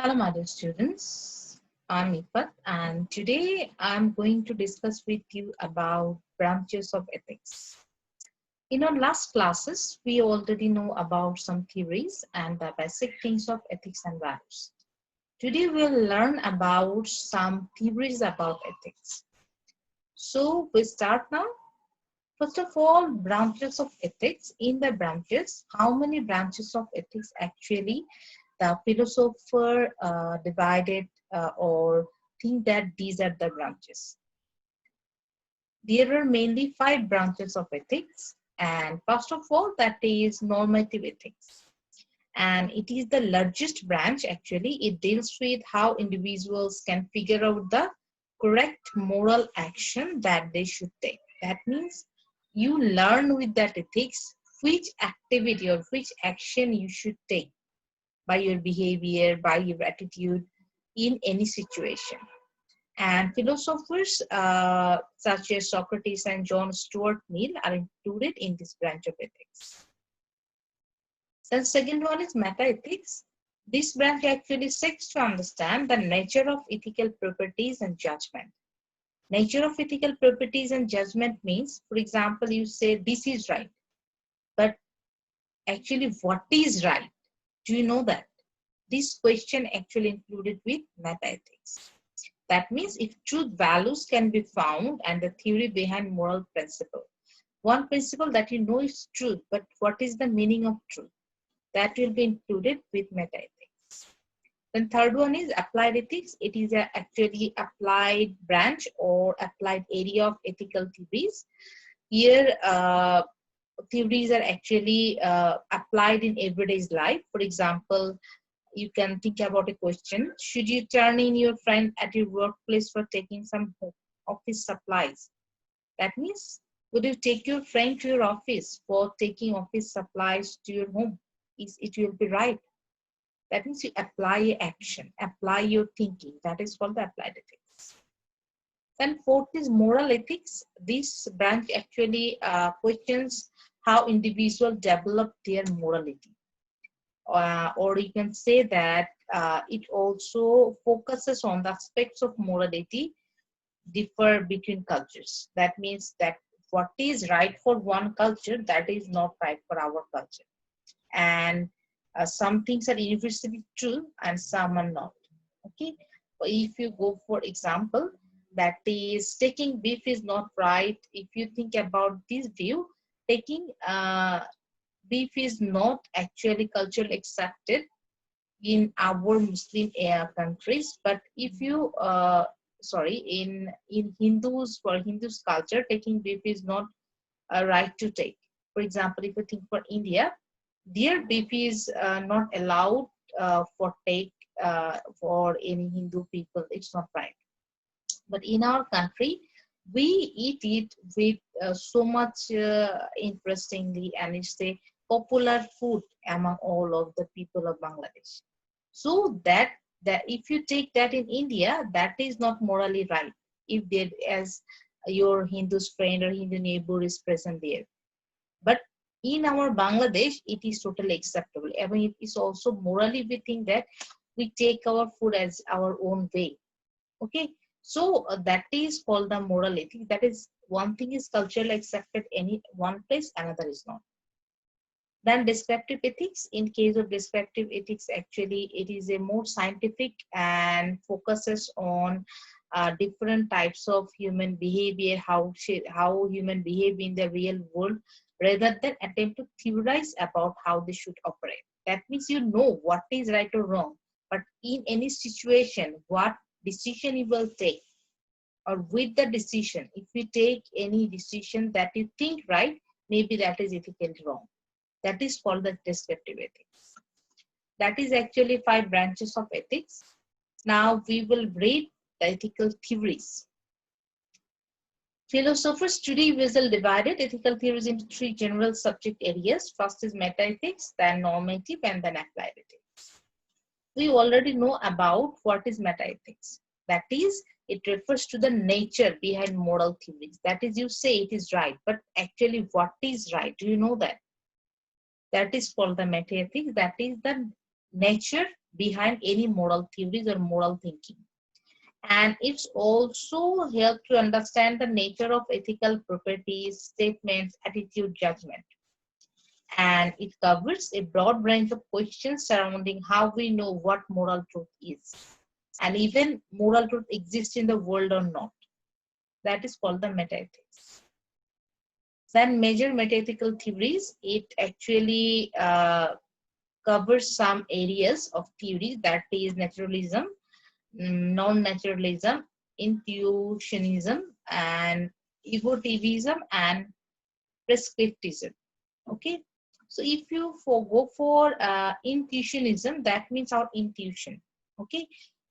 Hello, my dear students. I'm Ipat, and today I'm going to discuss with you about branches of ethics. In our last classes, we already know about some theories and the basic things of ethics and values. Today, we'll learn about some theories about ethics. So, we start now. First of all, branches of ethics. In the branches, how many branches of ethics actually the philosopher divided or think that these are the branches? There are mainly 5 branches of ethics, and first of all, that is normative ethics. And it is the largest branch actually. It deals with how individuals can figure out the correct moral action that they should take. That means you learn with that ethics which activity or which action you should take by your behavior, by your attitude in any situation. And philosophers such as Socrates and John Stuart Mill are included in this branch of ethics. The second one is metaethics. This branch actually seeks to understand the nature of ethical properties and judgment. Nature of ethical properties and judgment means, for example, you say this is right, but actually what is right? Do you know that? This question actually included with metaethics. That means if truth values can be found and the theory behind moral principle. One principle that you know is truth, but what is the meaning of truth? That will be included with metaethics. Then third one is applied ethics. It is actually applied branch or applied area of ethical theories. Here, theories are actually applied in everyday life. For example, you can think about a question. Should you turn in your friend at your workplace for taking some office supplies? That means, would you take your friend to your office for taking office supplies to your home? It will be right. That means you apply action, apply your thinking. That is called the applied ethics. Then fourth is moral ethics. This branch actually questions how individuals develop their morality. Or you can say that it also focuses on the aspects of morality differ between cultures. That means that what is right for one culture, that is not right for our culture. And some things are universally true and some are not. Okay, if you go for example, that is taking beef is not right. If you think about this view, taking beef is not actually culturally accepted in our Muslim countries, but if you in Hindus, for Hindus culture, taking beef is not a right to take. For example, if you think for India, their beef is not allowed for take for any Hindu people. It's not right. But in our country, we eat it with so much interestingly, and it's a popular food among all of the people of Bangladesh. So that if you take that in India, that is not morally right. If there as your Hindu's friend or Hindu neighbor is present there, but in our Bangladesh, it is totally acceptable. I mean, it is also morally we think that we take our food as our own way. Okay, so that is called the moral ethic. That is, one thing is culturally accepted any one place, another is not. Then descriptive ethics. In case of descriptive ethics, actually it is a more scientific and focuses on different types of human behavior, how human behave in the real world, rather than attempt to theorize about how they should operate. That means you know what is right or wrong, but in any situation, what decision you will take, or with the decision, if you take any decision that you think right, maybe that is ethically wrong. That is called the descriptive ethics. That is actually 5 branches of ethics. Now we will read the ethical theories. Philosophers today usually divided ethical theories into 3 general subject areas. First is metaethics, then normative, and then applied ethics. We already know about what is metaethics. That is, it refers to the nature behind moral theories. That is, you say it is right, but actually what is right? Do you know that? That is called the metaethics. That is the nature behind any moral theories or moral thinking. And it's also helped to understand the nature of ethical properties, statements, attitude, judgment. And it covers a broad range of questions surrounding how we know what moral truth is, and even moral truth exists in the world or not. That is called the metaethics. Then major metaethical theories, it actually covers some areas of theory, that is naturalism, non-naturalism, intuitionism, and egotivism, and prescriptivism. Okay, so if you go for intuitionism, that means our intuition. Okay,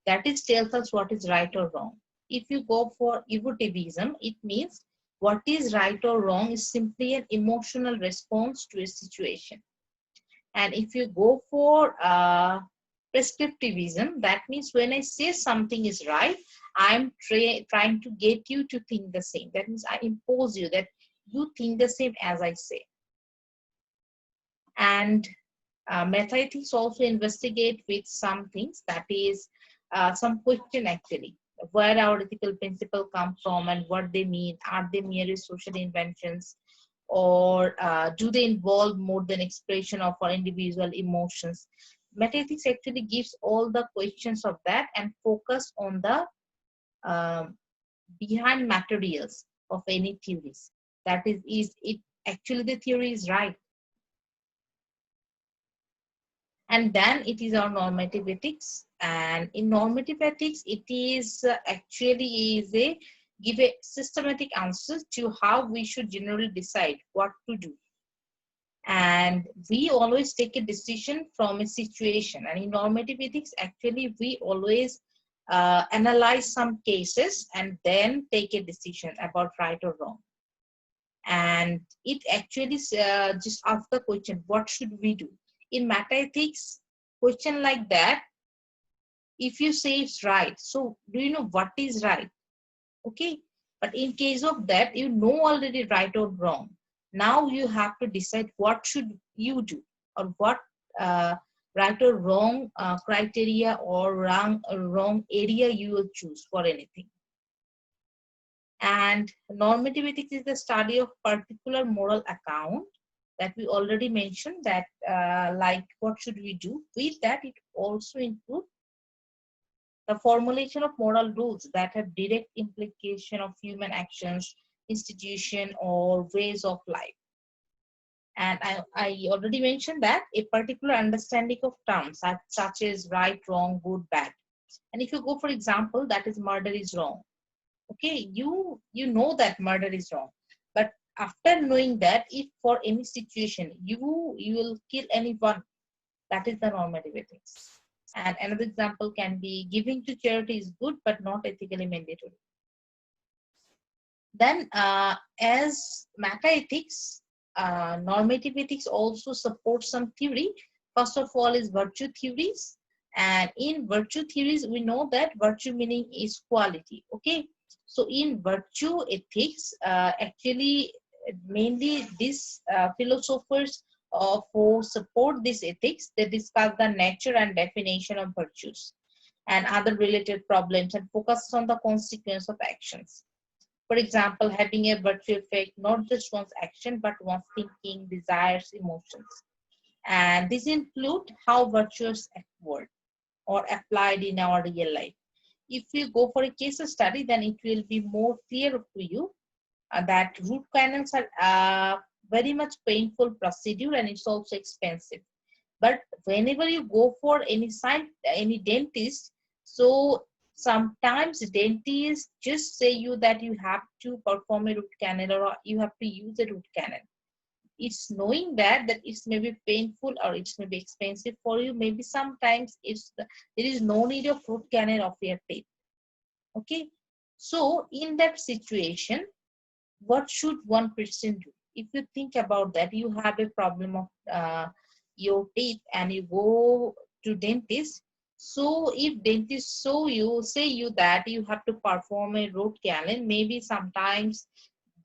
that is tells us what is right or wrong. If you go for egotivism, it means what is right or wrong is simply an emotional response to a situation. And if you go for prescriptivism, that means when I say something is right, I'm trying to get you to think the same. That means I impose you that you think the same as I say. And metaethics also investigate with some things, that is some question actually, where our ethical principles come from and what they mean. Are they merely social inventions, or do they involve more than expression of our individual emotions? Metaethics actually gives all the questions of that and focus on the behind materials of any theories. That is it actually the theory is right? And then it is our normative ethics. And in normative ethics, it is actually is a give a systematic answer to how we should generally decide what to do. And we always take a decision from a situation. And in normative ethics, actually, we always analyze some cases and then take a decision about right or wrong. And it actually just asks the question, what should we do? In metaethics, question like that, if you say it's right, so do you know what is right? Okay, but in case of that, you know already right or wrong. Now you have to decide what should you do, or what right or wrong criteria or wrong area you will choose for anything. And normative ethics is the study of particular moral account that we already mentioned, that like what should we do. With that, it also includes the formulation of moral rules that have direct implication of human actions, institution, or ways of life. And I already mentioned that a particular understanding of terms such as right, wrong, good, bad. And if you go, for example, that is murder is wrong. Okay, you know that murder is wrong, but after knowing that, if for any situation you will kill anyone, that is the normative ethics. And another example can be giving to charity is good but not ethically mandatory. Then as metaethics, normative ethics also supports some theory. First of all is virtue theories. And in virtue theories, we know that virtue meaning is quality. Okay, so in virtue ethics, actually mainly these philosophers who support this ethics, they discuss the nature and definition of virtues and other related problems and focus on the consequence of actions. For example, having a virtue effect not just one's action but one's thinking, desires, emotions. And these include how virtues act word or applied in our real life. If you go for a case study, then it will be more clear to you that root canals are very much painful procedure, and it's also expensive. But whenever you go for any dentist, so sometimes dentists just say you that you have to perform a root canal or you have to use a root canal. It's knowing that it's maybe painful or it's maybe expensive for you. Maybe sometimes there is no need of root canal of your teeth. Okay, so in that situation, what should one person do? If you think about that, you have a problem of your teeth and you go to dentist. So if dentist say you that you have to perform a root canal, maybe sometimes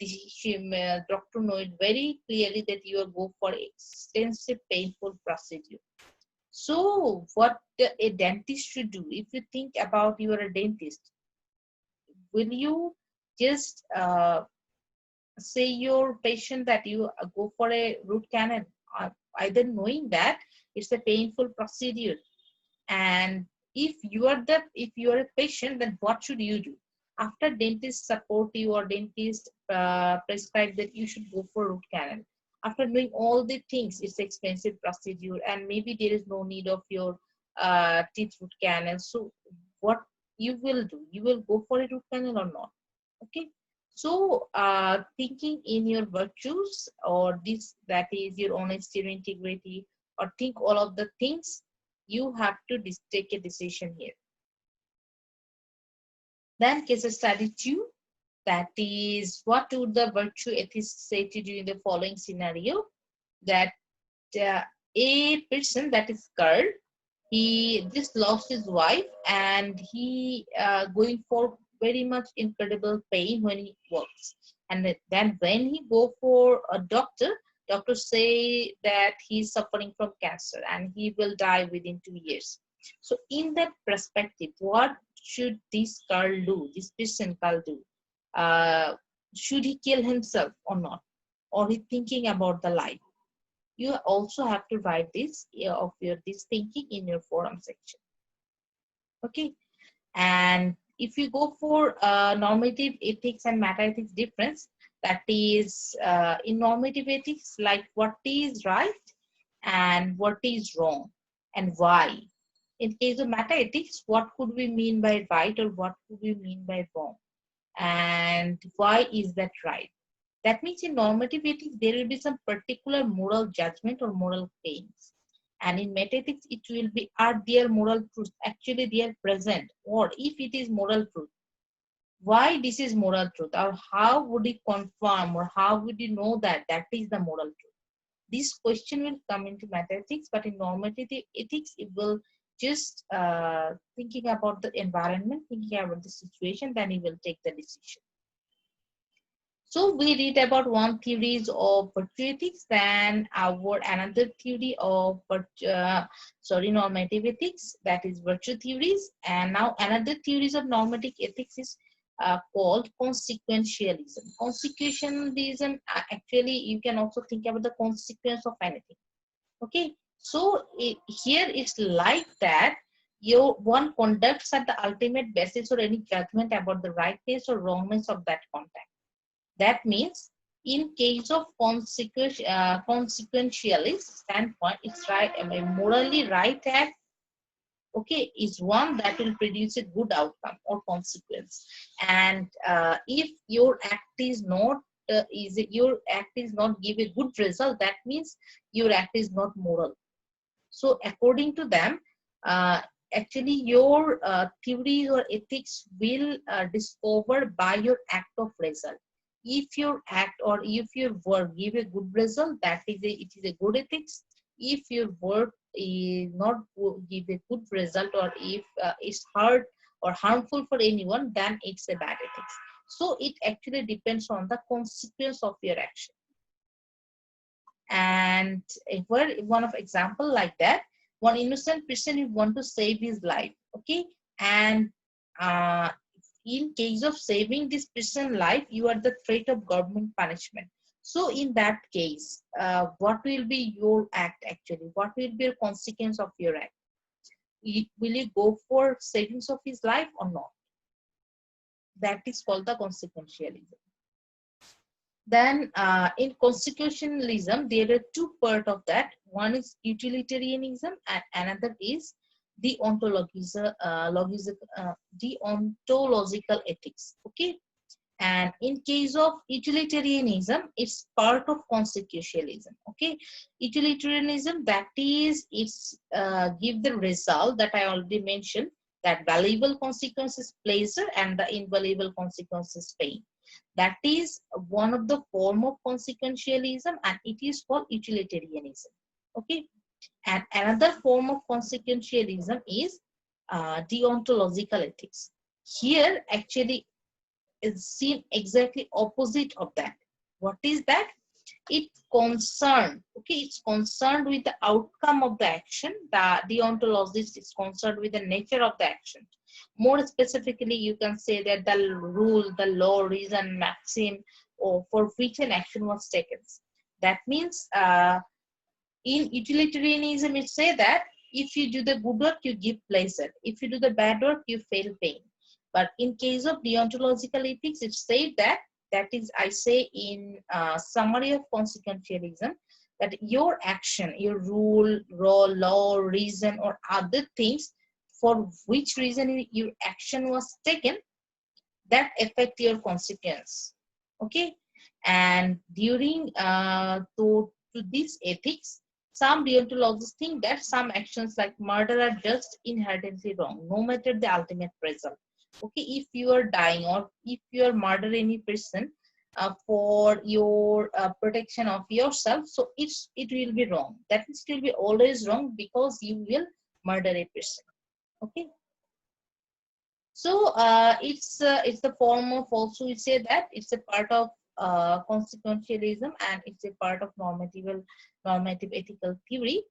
the doctor know it very clearly that you will go for extensive painful procedure. So what a dentist should do, if you think about you are a dentist, will you just say your patient that you go for a root canal, either knowing that it's a painful procedure, and if you are a patient, then what should you do? After dentist support you or dentist prescribe that you should go for root canal, after doing all the things, it's expensive procedure and maybe there is no need of your teeth root canal, so what you will do, you will go for a root canal or not? Okay, so thinking in your virtues, or this, that is your honesty or integrity, or think all of the things, you have to take a decision here. Then case study 2, that is, what would the virtue ethics say to you in the following scenario? That a person, that is Karl, he just lost his wife and he going for very much incredible pain when he works, and then when he go for a doctor, doctors say that he's suffering from cancer and he will die within 2 years. So in that perspective, what should this Carl do, this person Carl do? Should he kill himself or not, or he thinking about the life? You also have to write this of your this thinking in your forum section. Okay, and if you go for normative ethics and metaethics difference, that is in normative ethics, like what is right and what is wrong and why. In case of metaethics, what could we mean by right or what could we mean by wrong, and why is that right? That means in normative ethics, there will be some particular moral judgment or moral claims. And in metaethics, it will be, are there moral truths? Actually, they are present. Or if it is moral truth, why this is moral truth? Or how would it confirm? Or how would you know that that is the moral truth? This question will come into metaethics, but in normative ethics, it will just thinking about the environment, thinking about the situation, then it will take the decision. So we read about one theories of virtue ethics, then our another theory of normative ethics, that is virtue theories, and now another theories of normative ethics is called consequentialism. Consequentialism, actually, you can also think about the consequence of anything. Okay, so here it's like that your one conducts at the ultimate basis or any judgment about the rightness or wrongness of that conduct. That means in case of consequentialist standpoint, it's right, morally right act, okay, is one that will produce a good outcome or consequence. And if your act is not your act is not give a good result, that means your act is not moral. So according to them, actually your theories or ethics will discover by your act of result. If your act or if your work give a good result, that is it is a good ethics. If your work is not give a good result, or if it's hurt or harmful for anyone, then it's a bad ethics. So it actually depends on the consequence of your action. And one of example like that, one innocent person you want to save his life, okay, and in case of saving this person's life, you are the threat of government punishment. So in that case, what will be your act actually? What will be your consequence of your act? Will you go for savings of his life or not? That is called the consequentialism. Then in consequentialism, there are two parts of that. One is utilitarianism and another is deontological ethics. Okay. And in case of utilitarianism, it's part of consequentialism. Okay. Utilitarianism, that is, it's give the result that I already mentioned, that valuable consequences pleasure and the invaluable consequences pain. That is one of the form of consequentialism, and it is called utilitarianism. Okay, and another form of consequentialism is deontological ethics. Here actually is seen exactly opposite of that. What is that? it's concerned, okay, it's concerned with the outcome of the action. The deontologist is concerned with the nature of the action. More specifically, you can say that the rule, the law, reason, maxim, or for which an action was taken. That means in utilitarianism, it say that if you do the good work, you give pleasure. If you do the bad work, you feel pain. But in case of deontological ethics, it said that, that is, I say in summary of consequentialism, that your action, your rule, law, reason, or other things for which reason your action was taken, that affect your consequence. Okay, and during to this ethics, some deontologists think that some actions like murder are just inherently wrong, no matter the ultimate result. Okay, if you are dying or if you are murder any person for your protection of yourself, so it will be wrong. That means it will be always wrong because you will murder a person. Okay. So it's the form of, also we say that it's a part of consequentialism, and it's a part of normative ethical theory.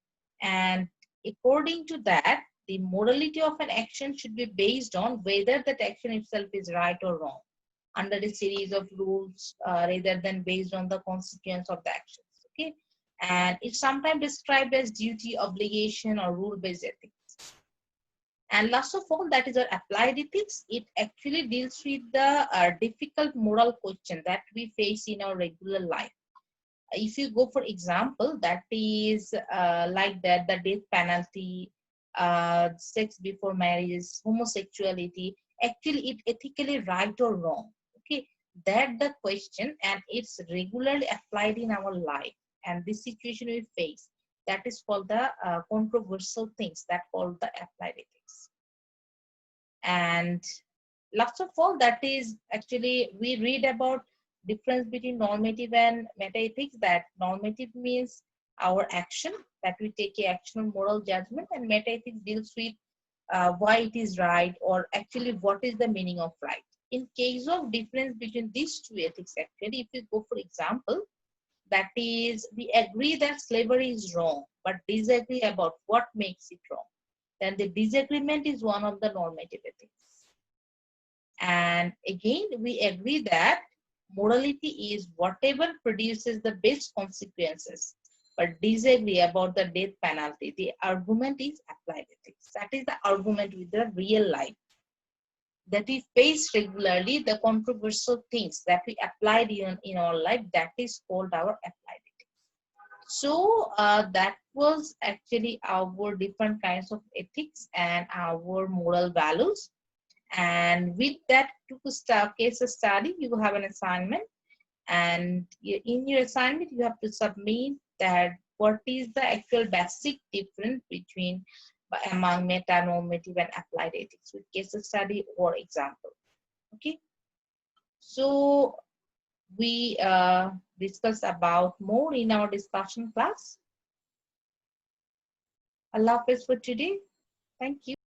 And according to that, the morality of an action should be based on whether that action itself is right or wrong, under a series of rules rather than based on the consequence of the actions. Okay, and it's sometimes described as duty, obligation, or rule-based ethics. And last of all, that is our applied ethics. It actually deals with the difficult moral question that we face in our regular life. If you go for example, that is like that, the death penalty, sex before marriage, homosexuality, actually it ethically right or wrong. Okay, that the question, and it's regularly applied in our life. And this situation we face, that is called the controversial things, that called the applied ethics. And last of all, that is actually we read about difference between normative and metaethics. That normative means our action, that we take a action on moral judgment, and metaethics deals with why it is right, or actually what is the meaning of right. In case of difference between these two ethics, actually, if you go for example, that is, we agree that slavery is wrong, but disagree about what makes it wrong, then the disagreement is one of the normative ethics. And again, we agree that morality is whatever produces the best consequences, but disagree about the death penalty. The argument is applied ethics. That is the argument with the real life, that we face regularly the controversial things that we applied in our life. That is called our applied ethics. So that was actually our different kinds of ethics and our moral values. And with that case study, you have an assignment, and in your assignment you have to submit that what is the actual basic difference between among meta-normative and applied ethics with case study or example. Okay, so we discuss about more in our discussion class. Allah Hafiz for today. Thank you.